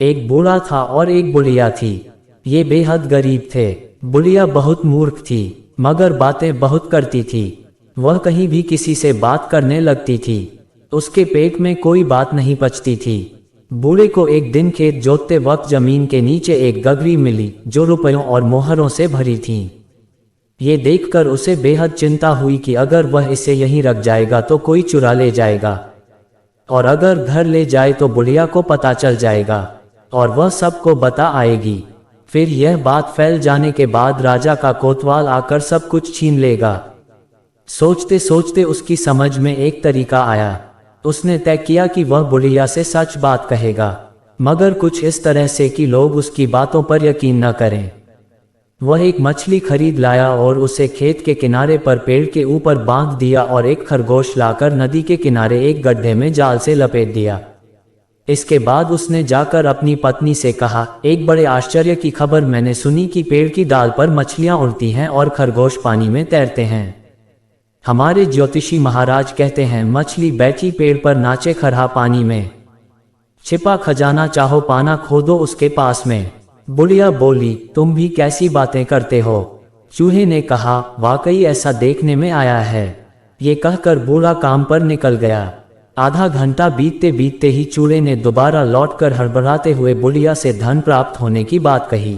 एक बूढ़ा था और एक बुढ़िया थी। ये बेहद गरीब थे। बुढ़िया बहुत मूर्ख थी, मगर बातें बहुत करती थी। वह कहीं भी किसी से बात करने लगती थी। उसके पेट में कोई बात नहीं पचती थी। बूढ़े को एक दिन खेत जोतते वक्त जमीन के नीचे एक गगरी मिली जो रुपयों और मोहरों से भरी थी। ये देखकर उसे बेहद चिंता हुई कि अगर वह इसे यहीं रख जाएगा तो कोई चुरा ले जाएगा, और अगर घर ले जाए तो बुढ़िया को पता चल जाएगा और वह सबको बता आएगी। फिर यह बात फैल जाने के बाद राजा का कोतवाल आकर सब कुछ छीन लेगा। सोचते सोचते उसकी समझ में एक तरीका आया। उसने तय किया कि वह बुढ़िया से सच बात कहेगा, मगर कुछ इस तरह से कि लोग उसकी बातों पर यकीन न करें। वह एक मछली खरीद लाया और उसे खेत के किनारे पर पेड़ के ऊपर बांध दिया और एक खरगोश लाकर नदी के किनारे एक गड्ढे में जाल से लपेट दिया। इसके बाद उसने जाकर अपनी पत्नी से कहा, एक बड़े आश्चर्य की खबर मैंने सुनी कि पेड़ की डाल पर मछलियां उड़ती हैं और खरगोश पानी में तैरते हैं। हमारे ज्योतिषी महाराज कहते हैं मछली बैठी पेड़ पर नाचे खरहा पानी में, छिपा खजाना चाहो पाना खोदो उसके पास में। बुढ़िया बोली, तुम भी कैसी बातें करते हो। चूहे ने कहा, वाकई ऐसा देखने में आया है। ये कहकर बूढ़ा काम पर निकल गया। आधा घंटा बीतते बीतते ही चूहे ने दोबारा लौटकर हड़बड़ाते हुए बुढ़िया से धन प्राप्त होने की बात कही।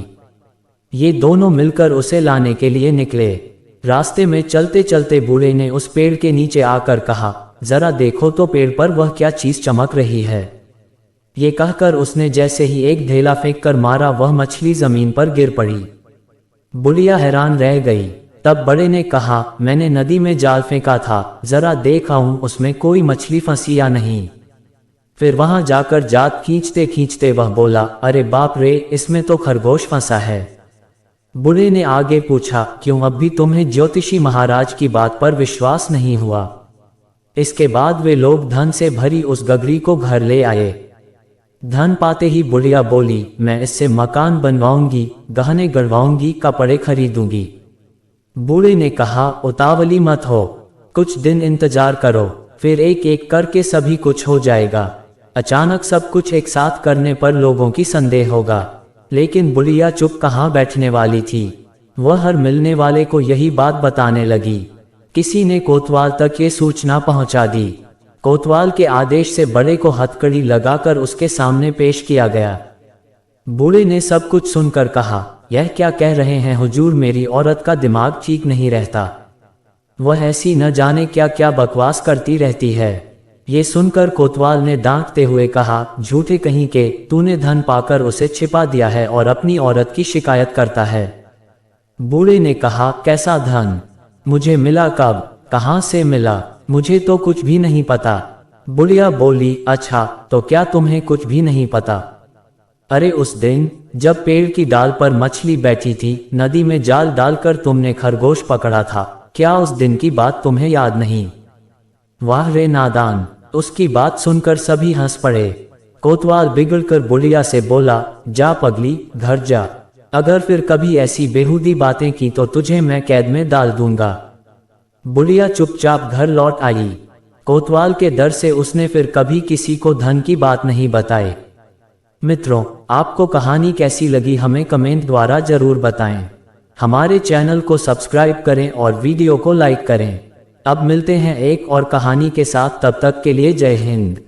ये दोनों मिलकर उसे लाने के लिए निकले। रास्ते में चलते चलते बूढ़े ने उस पेड़ के नीचे आकर कहा, जरा देखो तो पेड़ पर वह क्या चीज चमक रही है। ये कहकर उसने जैसे ही एक ढेला फेंक कर मारा, वह मछली जमीन पर गिर पड़ी। बुढ़िया हैरान रह गई। तब बड़े ने कहा, मैंने नदी में जाल फेंका था, जरा देख आऊं उसमें कोई मछली फंसी या नहीं। फिर वहां जाकर जात खींचते खींचते वह बोला, अरे बाप रे, इसमें तो खरगोश फंसा है। बूढ़े ने आगे पूछा, क्यों अब भी तुम्हें ज्योतिषी महाराज की बात पर विश्वास नहीं हुआ। इसके बाद वे लोग धन से भरी उस गगरी को घर ले आए। धन पाते ही बुढ़िया बोली, मैं इससे मकान बनवाऊंगी, गहने गढ़वाऊंगी, कपड़े खरीदूंगी। बूढ़े ने कहा, उतावली मत हो, कुछ दिन इंतजार करो, फिर एक एक करके सभी कुछ हो जाएगा। अचानक सब कुछ एक साथ करने पर लोगों की संदेह होगा। लेकिन बुढ़िया चुप कहाँ बैठने वाली थी। वह हर मिलने वाले को यही बात बताने लगी। किसी ने कोतवाल तक ये सूचना पहुंचा दी। कोतवाल के आदेश से बड़े को हथकड़ी लगाकर उसके सामने पेश किया गया। बूढ़े ने सब कुछ सुनकर कहा, यह क्या कह रहे हैं हुजूर, मेरी औरत का दिमाग ठीक नहीं रहता। वह ऐसी न जाने क्या क्या बकवास करती रहती है। ये सुनकर कोतवाल ने डांटते हुए कहा, झूठे कहीं के, तूने धन पाकर उसे छिपा दिया है और अपनी औरत की शिकायत करता है। बूढ़े ने कहा, कैसा धन? मुझे मिला कब? कहाँ से मिला? मुझे तो कुछ भी नहीं पता। बुढ़िया बोली, अच्छा, तो क्या तुम्हें कुछ भी नहीं पता? अरे उस दिन जब पेड़ की डाल पर मछली बैठी थी, नदी में जाल डालकर तुमने खरगोश पकड़ा था, क्या उस दिन की बात तुम्हें याद नहीं? वाह रे नादान। उसकी बात सुनकर सभी हंस पड़े। कोतवाल बिगड़कर बुढ़िया से बोला, जा पगली, घर जा। अगर फिर कभी ऐसी बेहूदी बातें की तो तुझे मैं कैद में डाल दूंगा। बुढ़िया चुपचाप घर लौट आई। कोतवाल के डर से उसने फिर कभी किसी को धन की बात नहीं बताई। मित्रों, आपको कहानी कैसी लगी हमें कमेंट द्वारा जरूर बताएं। हमारे चैनल को सब्सक्राइब करें और वीडियो को लाइक करें। अब मिलते हैं एक और कहानी के साथ, तब तक के लिए जय हिंद।